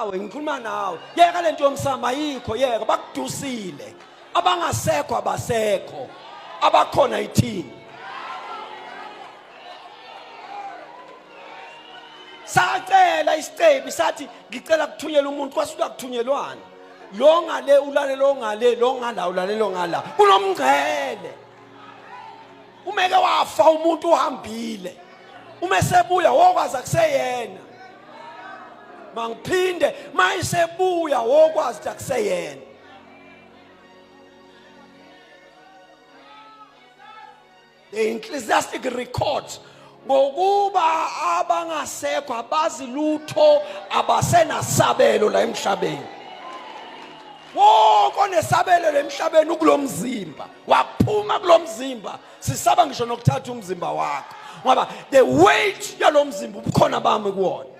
nawe ngikhuluma nawe yeka lento yomsamo ayikho yeka bakudusile abangasekho abasekho abakhona yithini sacela isicebi sathi ngicela kuthunyelwa umuntu kwasuka kuthunyelwana lo ngale ulale lo ngale lo ngala ulale lo ngala unomngcele umeke wafa umuntu uhambile umesebuya wokwazi akuseyena mangiphinde mayisebuya wokwazi akuseyena the ecclesiastic records ngokuba abangasekho abazi lutho abasenasabelo la emhlabeni wonke onesabelo emhlabeni ukulomzimba waphuma kulomzimba sisaba ngisho nokuthatha umzimba wakho ngoba the weight yalomzimba ubukhona bami kuwona